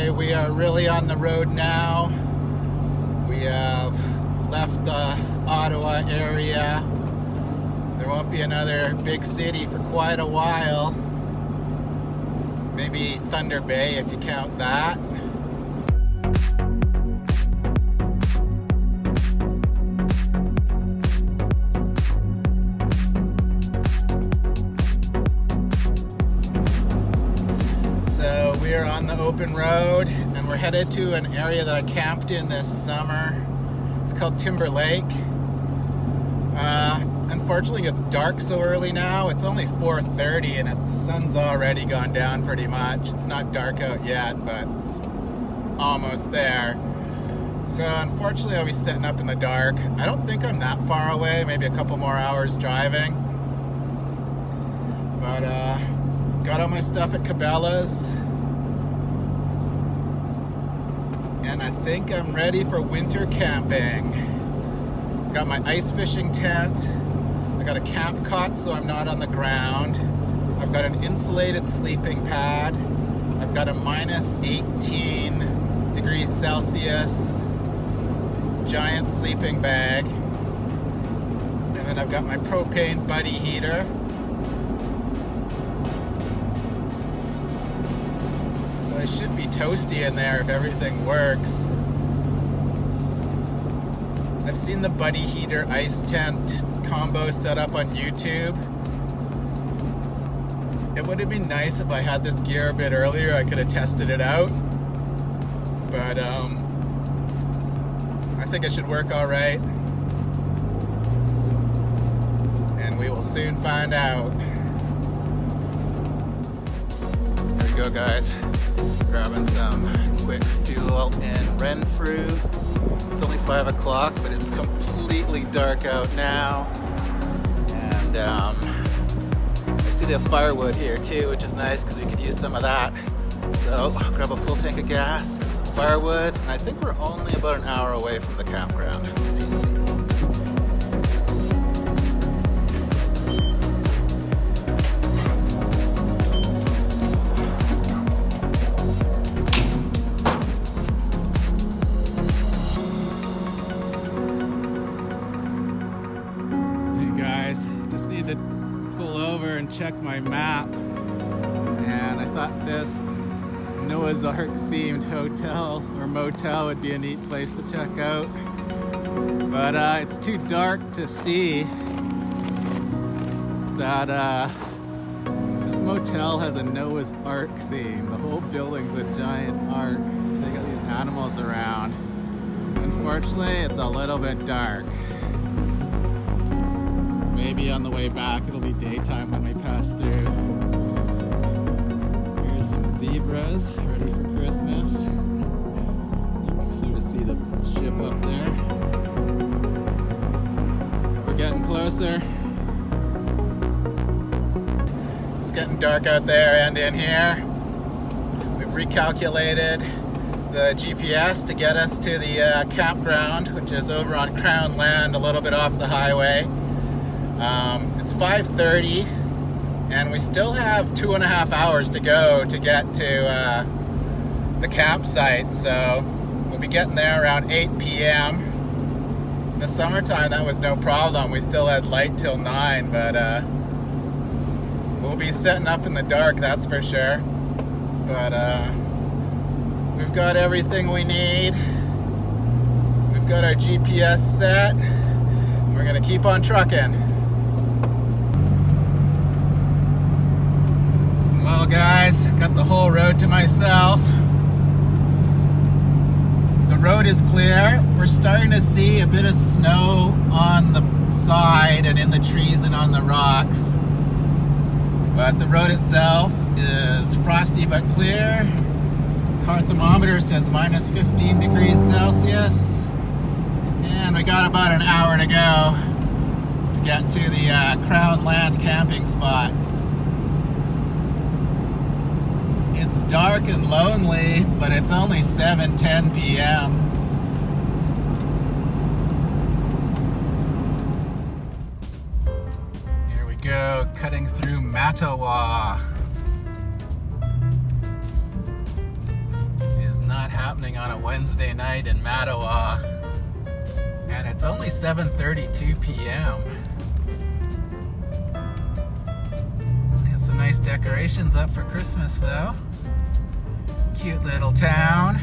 Okay, we are really on the road now. We have left the Ottawa area. There won't be another big city for quite a while. Maybe Thunder Bay if you count that. So we are on the open road and we're headed to an area that I camped in this summer. It's called Timber Lake. Unfortunately, it's dark so early now. It's only 4:30 and the sun's already gone down pretty much. It's not dark out yet, but it's almost there. So unfortunately, I'll be setting up in the dark. I don't think I'm that far away, maybe a couple more hours driving. But got all my stuff at Cabela's. And I think I'm ready for winter camping. Got my ice fishing tent. I got a camp cot so I'm not on the ground. I've got an insulated sleeping pad. I've got a minus 18 degrees Celsius giant sleeping bag. And then I've got my propane buddy heater. So I should be toasty in there if everything works. I've seen the buddy heater ice tent combo set up on YouTube. It would have been nice if I had this gear a bit earlier. I could have tested it out. But I think it should work all right. And we will soon find out. There we go, guys. Grabbing some quick fuel in Renfrew. It's only 5 o'clock, but it's completely dark out now. And I see they have firewood here too, which is nice because we could use some of that. So I'll grab a full tank of gas, some firewood, and I think we're only about an hour away from the campground. Check my map, and I thought this Noah's Ark themed hotel or motel would be a neat place to check out, but it's too dark to see that this motel has a Noah's Ark theme. The whole building's a giant ark. They got these animals around. Unfortunately, it's a little bit dark. Maybe on the way back it'll be daytime when we pass through. Here's some zebras ready for Christmas. You can sort of see the ship up there. We're getting closer. It's getting dark out there and in here. We've recalculated the GPS to get us to the campground, which is over on Crown land, a little bit off the highway. It's 5:30 and we still have 2.5 hours to go to get to the campsite, so we'll be getting there around 8 p.m. In the summertime that was no problem. We still had light till 9, but we'll be setting up in the dark, that's for sure. But we've got everything we need. We've got our GPS set. We're gonna keep on trucking. Well, guys, got the whole road to myself. The road is clear. We're starting to see a bit of snow on the side and in the trees and on the rocks. But the road itself is frosty but clear. Car thermometer says minus 15 degrees Celsius. And we got about an hour to go to get to the Crown Land camping spot. It's dark and lonely, but it's only 7:10 p.m. Here we go, cutting through Mattawa. It is happening on a Wednesday night in Mattawa. And it's only 7:32 p.m. Got some nice decorations up for Christmas though. Cute little town.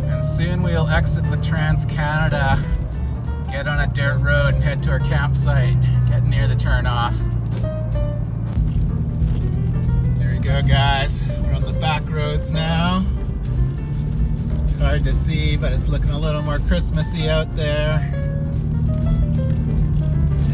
And soon we'll exit the Trans-Canada, get on a dirt road and head to our campsite, getting near the turnoff. There we go, guys. We're on the back roads now. It's hard to see, but it's looking a little more Christmassy out there.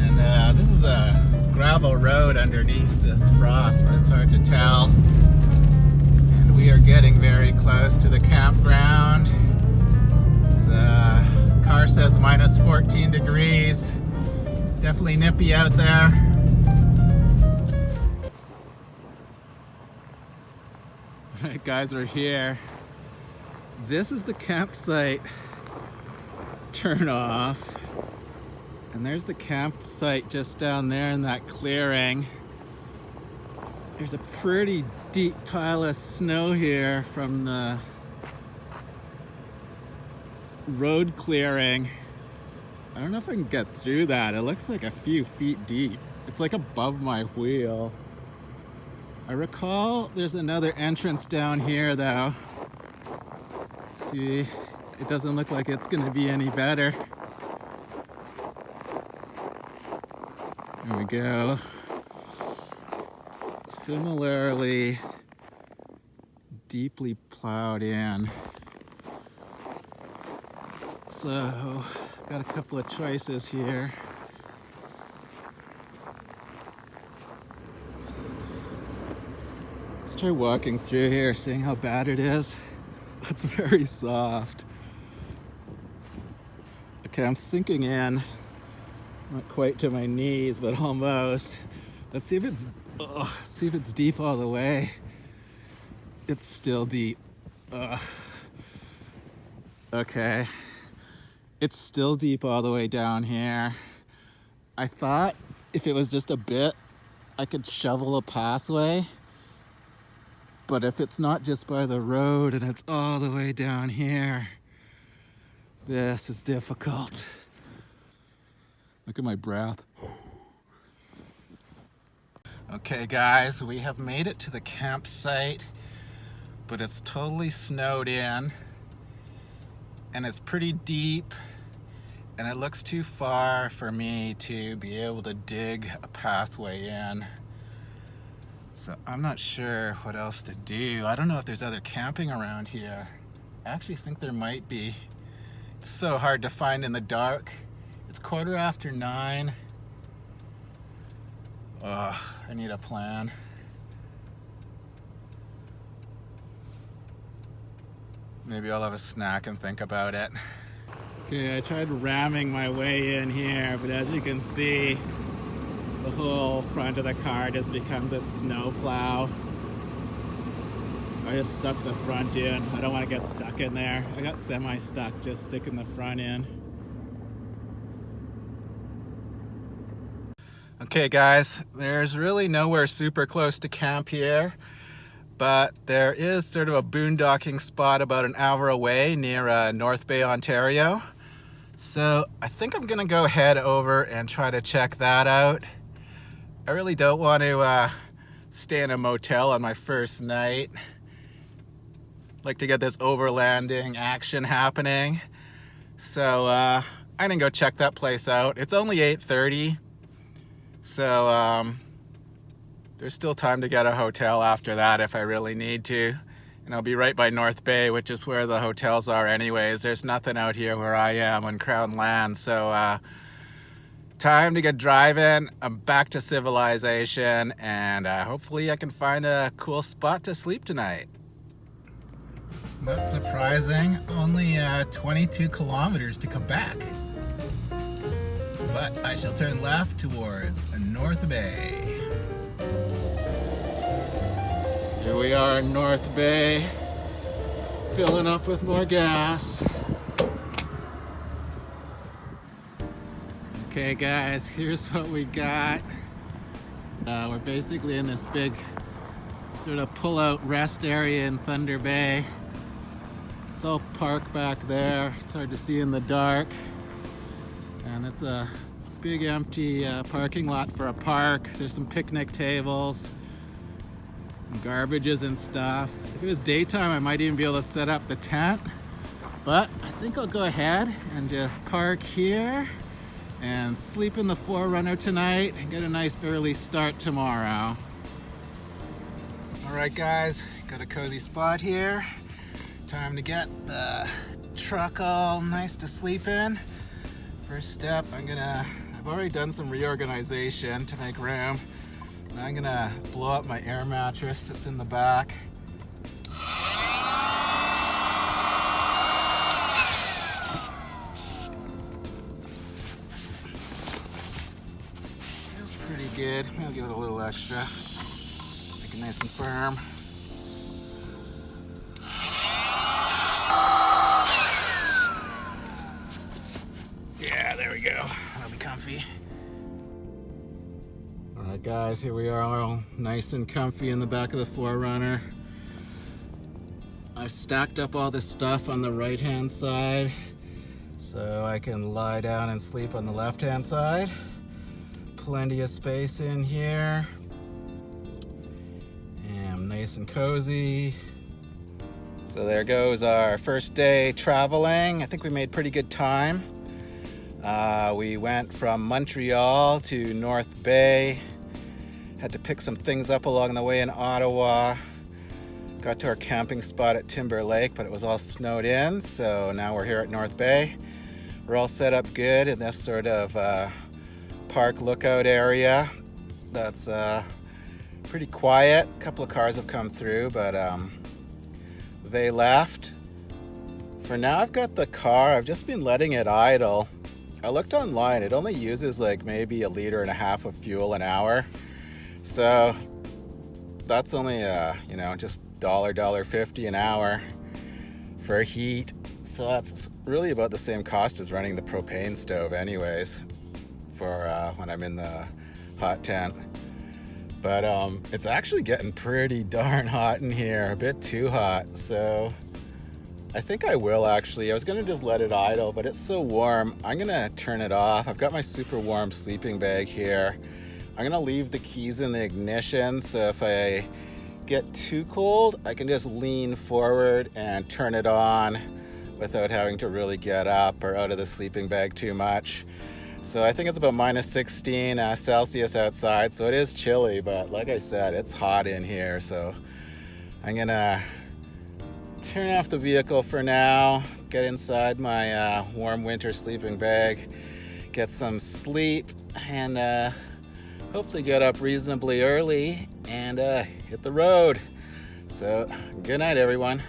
And this is a gravel road underneath this frost, but it's hard to tell. And we are getting very close to the campground. It's car says minus 14 degrees. It's definitely nippy out there. Alright guys, we're here. This is the campsite turn off. And there's the campsite just down there in that clearing. There's a pretty deep pile of snow here from the road clearing. I don't know if I can get through that. It looks like a few feet deep. It's like above my wheel. I recall there's another entrance down here though. See, it doesn't look like it's gonna be any better. There we go. Similarly, deeply plowed in. So, got a couple of choices here. Let's try walking through here, seeing how bad it is. It's very soft. Okay, I'm sinking in. Not quite to my knees, but almost. Let's see if it's deep all the way. It's still deep. Okay. It's still deep all the way down here. I thought if it was just a bit, I could shovel a pathway. But if it's not just by the road and it's all the way down here, this is difficult. Look at my breath. Okay guys, we have made it to the campsite, but it's totally snowed in and it's pretty deep and it looks too far for me to be able to dig a pathway in. So I'm not sure what else to do. I don't know if there's other camping around here. I actually think there might be. It's so hard to find in the dark. It's 9:15. Ugh, I need a plan. Maybe I'll have a snack and think about it. Okay, I tried ramming my way in here, but as you can see, the whole front of the car just becomes a snow plow. I just stuck the front in. I don't want to get stuck in there. I got semi-stuck just sticking the front in. Okay guys, there's really nowhere super close to camp here, but there is sort of a boondocking spot about an hour away near North Bay, Ontario. So I think I'm gonna go head over and try to check that out. I really don't want to stay in a motel on my first night. I'd like to get this overlanding action happening. So I'm gonna go check that place out. It's only 8:30, so there's still time to get a hotel after that if I really need to. And I'll be right by North Bay, which is where the hotels are anyways. There's nothing out here where I am on Crown land, so time to get driving. I'm back to civilization, and hopefully I can find a cool spot to sleep tonight. That's surprising. Only 22 kilometers to Quebec. But I shall turn left towards North Bay. Here we are in North Bay, filling up with more gas. Okay guys, here's what we got. We're basically in this big sort of pull-out rest area in Thunder Bay. It's all parked back there. It's hard to see in the dark. And it's a big empty parking lot for a park. There's some picnic tables, garbages and stuff. If it was daytime, I might even be able to set up the tent. But I think I'll go ahead and just park here and sleep in the 4Runner tonight and get a nice early start tomorrow. All right guys, got a cozy spot here. Time to get the truck all nice to sleep in. First step, I've already done some reorganization to make room. And I'm gonna blow up my air mattress that's in the back. Feels pretty good. I'll give it a little extra. Make it nice and firm. Yeah, there we go. That'll be comfy. Alright guys, here we are all nice and comfy in the back of the 4Runner. I've stacked up all this stuff on the right hand side so I can lie down and sleep on the left hand side. Plenty of space in here. And I'm nice and cozy. So there goes our first day traveling. I think we made pretty good time. We went from Montreal to North Bay. Had to pick some things up along the way in Ottawa. Got to our camping spot at Timber Lake, but it was all snowed in, so now we're here at North Bay. We're all set up good in this sort of park lookout area. That's pretty quiet. A couple of cars have come through, but they left. For now, I've got the car. I've just been letting it idle. I looked online. It only uses like maybe 1.5 liters of fuel an hour. So that's only just $1.50 an hour for heat. So that's really about the same cost as running the propane stove anyways for when I'm in the hot tent. But it's actually getting pretty darn hot in here, a bit too hot. So I think I will actually. I was gonna just let it idle, but it's so warm. I'm gonna turn it off. I've got my super warm sleeping bag here. I'm gonna leave the keys in the ignition, so if I get too cold, I can just lean forward and turn it on without having to really get up or out of the sleeping bag too much. So I think it's about -16 Celsius outside, so it is chilly, but like I said, it's hot in here. So I'm gonna turn off the vehicle for now, get inside my warm winter sleeping bag, get some sleep, and hopefully get up reasonably early and hit the road. So good night everyone.